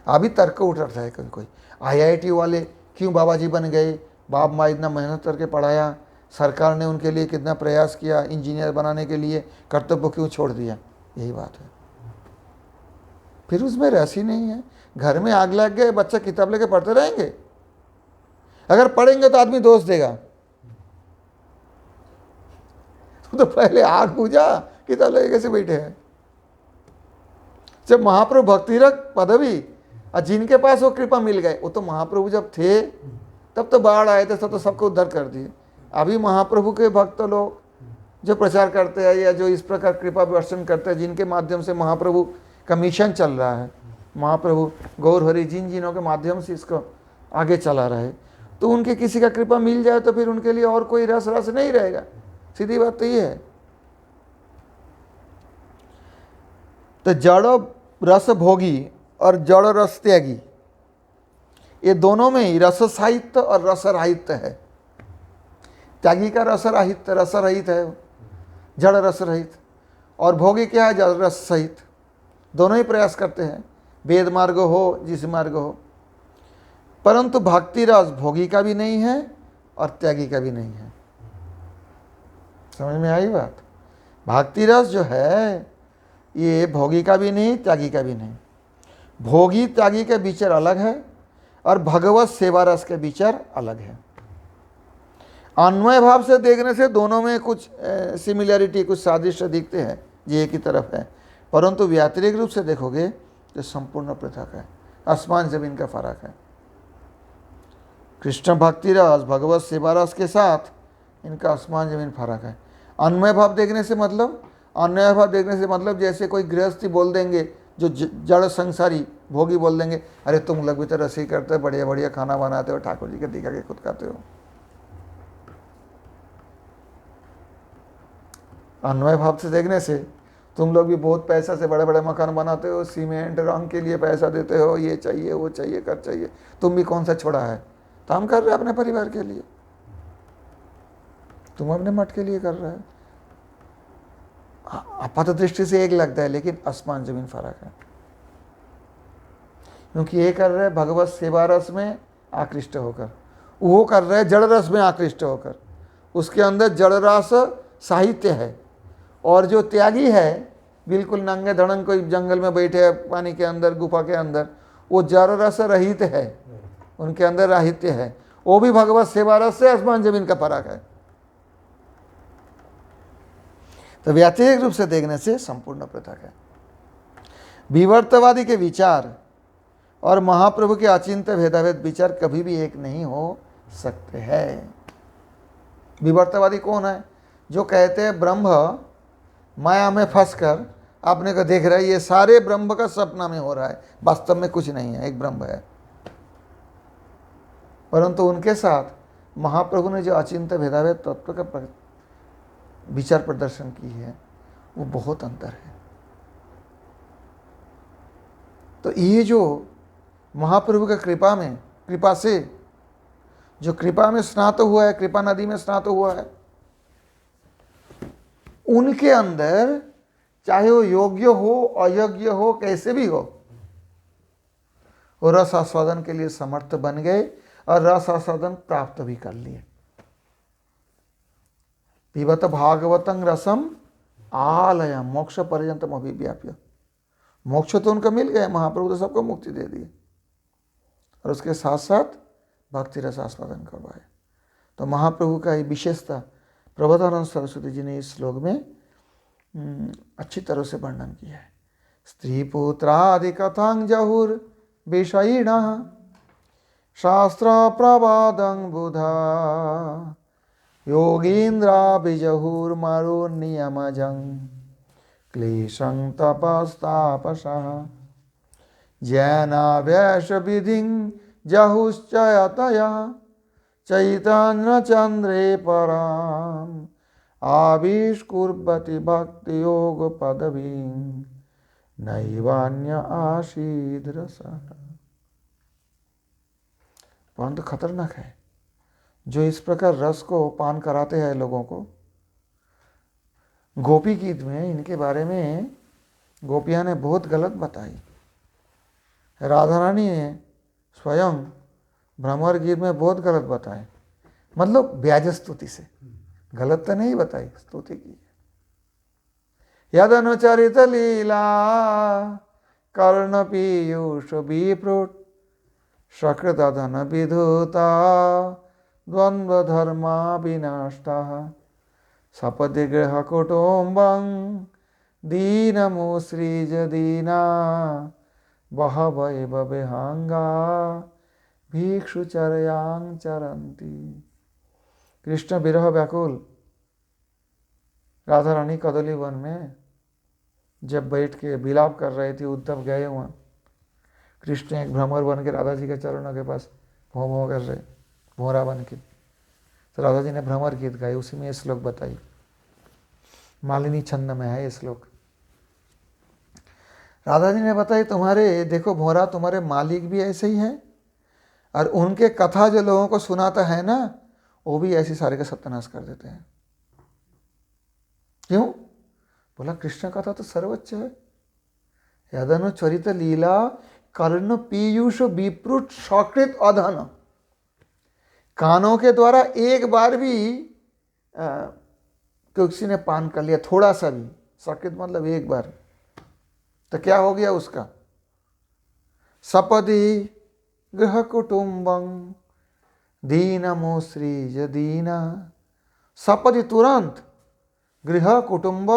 अभी तर्क उठ रहा है कोई IIT वाले क्यों बाबा जी बन गए, बाप माँ इतना मेहनत करके पढ़ाया, सरकार ने उनके लिए कितना प्रयास किया इंजीनियर बनाने के लिए, कर्तव्य क्यों छोड़ दिया? यही बात है। फिर उसमें रस ही नहीं है। घर में आग लग गए, बच्चा किताब लेके पढ़ते रहेंगे, अगर पढ़ेंगे तो आदमी दोष देगा, तो पहले आग पूजा, किताब लेके कैसे बैठे हैं? जब महाप्रभु भक्तिरक पदवी और जिनके पास वो कृपा मिल गए, वो तो महाप्रभु जब थे तब तो बाढ़ आए थे, तो सबको उद्धार कर दिए। अभी महाप्रभु के भक्त लोग जो प्रचार करते हैं या जो इस प्रकार कृपा वर्षण करते हैं, जिनके माध्यम से महाप्रभु का मिशन चल रहा है, महाप्रभु गौर हरि जिनों के माध्यम से इसको आगे चला रहे, तो उनके किसी का कृपा मिल जाए तो फिर उनके लिए और कोई रस नहीं रहेगा। सीधी बात तो ये है। तो जड़ रस भोगी और जड़ रस त्यागी, ये दोनों में ही रस साहित्य और रस राहित्य है। त्यागी का रस रहित है, जड़ रस रहित, और भोगी क्या है? जड़ रस सहित। दोनों ही प्रयास करते हैं, वेद मार्ग हो जिस मार्ग हो, परंतु भक्ति रस भोगी का भी नहीं है और त्यागी का भी नहीं है। समझ में आई बात? भक्ति रस जो है ये भोगी का भी नहीं, त्यागी का भी नहीं। भोगी त्यागी के विचार अलग है और भगवत सेवा रस के विचार अलग है। अन्वय भाव से देखने से दोनों में कुछ सिमिलरिटी, कुछ सादृश्य दिखते हैं, ये एक ही तरफ है, परंतु व्यातिरिक रूप से देखोगे तो संपूर्ण पृथक है, आसमान जमीन का फर्क है। कृष्ण भक्ति रस भगवत सेवा रस के साथ इनका आसमान जमीन फर्क है। अन्वय भाव देखने से मतलब जैसे कोई गृहस्थी बोल देंगे, जो जड़ संसारी भोगी बोल देंगे, अरे तुम लोग भी तो रसोई करते हो, बढ़िया बढ़िया खाना बनाते हो, ठाकुर जी के दिखा के खुद खाते हो। अन्वय भाव से देखने से तुम लोग भी बहुत पैसा से बड़े बड़े मकान बनाते हो, सीमेंट रंग के लिए पैसा देते हो, ये चाहिए वो चाहिए कर चाहिए, तुम भी कौन सा छोड़ा है? तो हम कर रहे हैं अपने परिवार के लिए, तुम अपने मठ के लिए कर रहे हो। आपात दृष्टि से एक लगता है, लेकिन आसमान जमीन फर्क है, क्योंकि ये कर रहे हैं भगवत सेवा रस में आकृष्ट होकर, वो कर रहे हैं जड़ रस में आकृष्ट होकर, उसके अंदर जड़ रस साहित्य है। और जो त्यागी है बिल्कुल नंगे धड़ंग कोई जंगल में बैठे है, पानी के अंदर, गुफा के अंदर, वो जड़ रस रहित है, उनके अंदर राहित्य है, वो भी भगवत सेवा रस से आसमान जमीन का फर्क है। तो व्यातिरिक रूप से देखने से संपूर्ण पृथक है। विवर्तवादी के विचार और महाप्रभु के अचिंत्य भेदाभेद विचार कभी भी एक नहीं हो सकते हैं। विवर्तवादी कौन है? जो कहते हैं ब्रह्म माया में फंसकर आपने को देख रहा है ये सारे ब्रह्म का सपना में हो रहा है, वास्तव में कुछ नहीं है, एक ब्रह्म है। परंतु उनके साथ महाप्रभु ने जो अचिंत्य भेदाभेद तत्व का विचार प्रदर्शन की है वो बहुत अंतर है। तो ये जो महाप्रभु का कृपा से जो कृपा में स्नात हुआ है, कृपा नदी में स्नात हुआ है, उनके अंदर चाहे वो योग्य हो अयोग्य हो कैसे भी हो, वो रस आस्वादन के लिए समर्थ बन गए और रस आस्वादन प्राप्त भी कर लिए। पिबत भागवतं रसम आलयम मोक्ष पर्यंतम अभिव्याप्य। मोक्ष तो उनका मिल गया, महाप्रभु तो सबको मुक्ति दे दिए और उसके साथ साथ भक्ति रस आस्वादन करवाए। तो महाप्रभु का ये विशेषता प्रबोधानंद सरस्वती जी ने इस श्लोक में अच्छी तरह से वर्णन किया है। स्त्री पुत्रादि कथां जहुर विषयिणः शास्त्र प्रवादं बुधा योगीन्द्रा बिजहुर मरो नियमजं क्लेशं तपस्तापसः जैनाभ्यस विधिं जहुश्चयतया चैतन्य चंद्रे पराम आविष्कुर्वति भक्ति योग पदवी नैवान्य आशीद रसः। परंतु खतरनाक है जो इस प्रकार रस को पान कराते हैं लोगों को। गोपी गीत में इनके बारे में गोपियां ने बहुत गलत बताई। राधा रानी ने स्वयं भ्रमर गीत में बहुत गलत बताए, मतलब ब्याज स्तुति से, गलत तो नहीं बताई, स्तुति की। यद अनुचरित लीला कर्ण पीयूष विप्रुट सकृतधन विधुता द्वंद्व धर्मा विनाष्टा सपदि गृह कुटुंबं दीनमुसृज दीना बहवैव विहंगा भिक्षुचर्यां चरन्ति। कृष्ण विरह व्याकुल राधा रानी कदली वन में जब बैठ के विलाप कर रहे थे, उद्धव गए वहाँ, कृष्ण एक भ्रमर बन के राधा जी के चरणों के पास भों भों कर रहे, भोरा बन के। तो राधा जी ने भ्रमर गीत गाए, उसी में ये श्लोक बताई, मालिनी छंद में है ये श्लोक। राधा जी ने बताई तुम्हारे देखो भोरा तुम्हारे मालिक भी ऐसे ही हैं और उनके कथा जो लोगों को सुनाता है ना वो भी ऐसे सारे का सत्यानाश कर देते हैं। क्यों? बोला कृष्ण कथा तो सर्वोच्च है। यदनु चरित लीला कर्ण पीयूष विप्रुट सकृत अधन। कानों के द्वारा एक बार भी किसी ने पान कर लिया, थोड़ा सा भी, सकृत मतलब एक बार, तो क्या हो गया उसका? सपदि गृह कुटुंबं दीनमुसृज दीना। सपदि तुरंत, गृह कुटुंब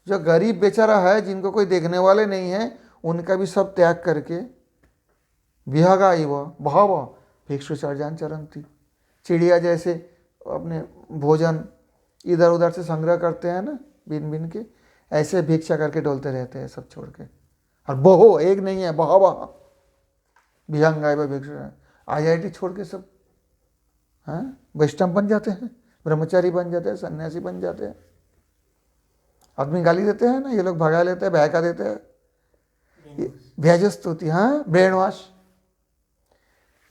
जो गरीब बेचारा है जिनको कोई देखने वाले नहीं है उनका भी सब त्याग करके विहगा इव बहव भिक्षुचर्यां चरन्ति। चिड़िया जैसे अपने भोजन इधर उधर से संग्रह करते हैं ना बिन बिन के, ऐसे भिक्षा करके डोलते रहते हैं सब छोड़ के। और बहो एक नहीं है, बहवा विहंगा इव भिक्षु, IIT छोड़ के सब वैष्णव बन जाते हैं, ब्रह्मचारी बन जाते हैं, सन्यासी बन जाते हैं। आदमी गाली देते हैं ना, ये लोग भगा लेते हैं, बहका देते हैं, भ्याज स्तुति, ब्रेन वॉश।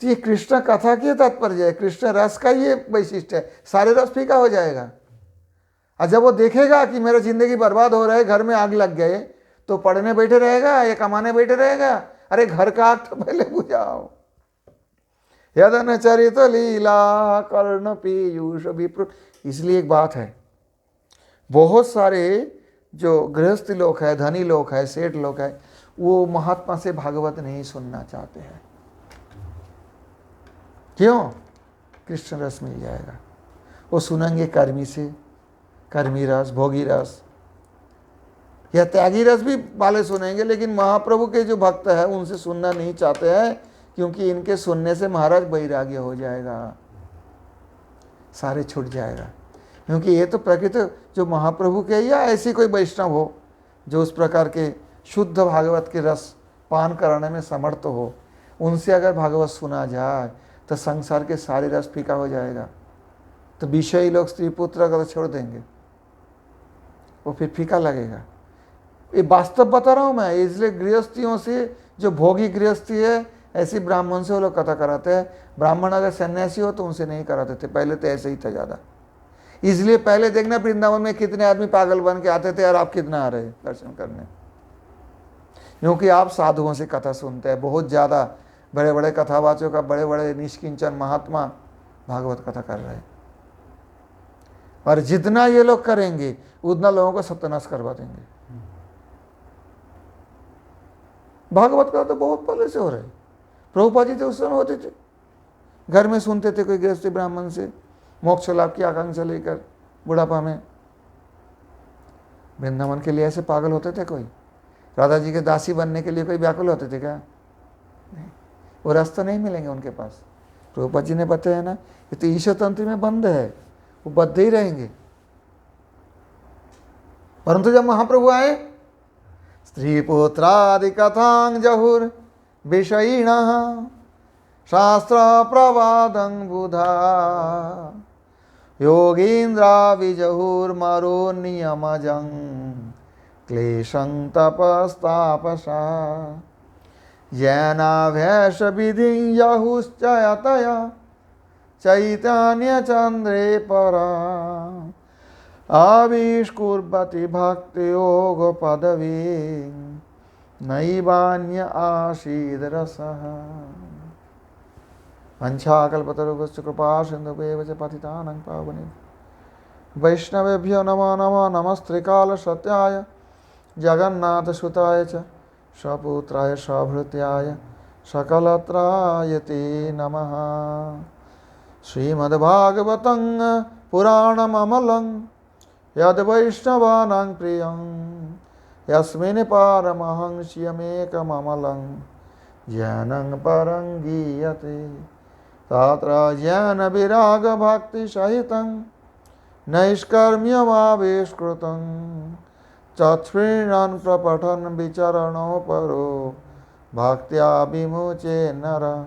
तो ये कृष्ण कथा की तात्पर्य है, कृष्ण रस का ये वैशिष्ट है। सारे रस फीका हो जाएगा और जब वो देखेगा कि मेरा जिंदगी बर्बाद हो रहा है, घर में आग लग गए, तो पढ़ने बैठे रहेगा या कमाने बैठे रहेगा? अरे घर का आग तो पहले बुझाओ। यदन चरित लीला कर्ण पीयूष विप्रुट। इसलिए एक बात है, बहुत सारे जो गृहस्थ लोग है, धनी लोग है, सेठ लोग है, वो महात्मा से भागवत नहीं सुनना चाहते हैं। क्यों? कृष्ण रस मिल जाएगा, वो सुनेंगे कर्मी से, कर्मी रस, भोगी रस या त्यागी रस भी वाले सुनेंगे, लेकिन महाप्रभु के जो भक्त है उनसे सुनना नहीं चाहते हैं, क्योंकि इनके सुनने से महाराज वैराग्य हो जाएगा, सारे छूट जाएगा। क्योंकि ये तो प्रकृति जो महाप्रभु के या ऐसी कोई वैष्णव हो जो उस प्रकार के शुद्ध भागवत के रस पान कराने में समर्थ हो, उनसे अगर भागवत सुना जाए तो संसार के सारे रस फीका हो जाएगा। तो विषयी लोग स्त्री पुत्र अगर छोड़ देंगे, वो फिर फीका लगेगा। ये वास्तव बता रहा हूँ मैं, इसलिए गृहस्थियों से, जो भोगी गृहस्थी है, ऐसी ब्राह्मण से वो लोग कथा कराते हैं। ब्राह्मण अगर सन्यासी हो तो उनसे नहीं कराते थे, पहले तो ऐसे ही था ज़्यादा। इसलिए पहले देखना वृंदावन में कितने आदमी पागल बन के आते थे और आप कितना आ रहे दर्शन करने, क्योंकि आप साधुओं से कथा सुनते हैं। बहुत ज़्यादा बड़े बड़े कथावाचों का, बड़े बड़े निष्किंचन महात्मा भागवत कथा कर रहे हैं, और जितना ये लोग करेंगे उतना लोगों को सत्यानाश करवा देंगे। भागवत कथा तो बहुत पहले से हो रहा है। प्रभुपाद जी थे उस समय होते थे, घर में सुनते थे कोई गृहस्थी ब्राह्मण से, मोक्ष लाभ की आकांक्षा लेकर बुढ़ापा में। वृंदावन के लिए ऐसे पागल होते थे कोई? राधा जी के दासी बनने के लिए कोई व्याकुल होते थे क्या? नहीं, वो रास्ता नहीं मिलेंगे उनके पास। प्रभुपाद जी ने बताया ना, ये तो ईश्वर तंत्र में बंद है, वो बद्ध ही रहेंगे। परंतु जब महाप्रभु आए, स्त्री पुत्रादि कथां जहुर विषयिणः शास्त्र प्रवादं बुधा योगीन्द्रा विजहुर्मरोन्नियमजं क्लेशं तपस्तापसा जैनाभ्यस विधिं यहुश्चयतया चैतन्य चंद्रे परा आविष्कुर्वति भक्ति योग पदवी नैवान्य आशीद रसः वंशाकल्पतरुभ्यश्च कृपा सिन्धुभ्येव च पतितानां पावनेभ्यो वैष्णवेभ्यो नमो नमो नमस्त्रिकाल सत्याय जगन्नाथसुताय च सपुत्राय सभृत्याय सकलत्राय ते नमः। श्रीमद्भागवतं पुराणममलं यद्वैष्णवानां प्रियं यस्मिन् पारमहंस्यमेकममलं ज्ञानं परं गीयते तत्र ज्ञानविरागभक्तिसहितं नैष्कर्म्यमाविष्कृतं चक्षुषीणान् प्रपठन् विचरणोपरो भक्त्या विमुचे नरः।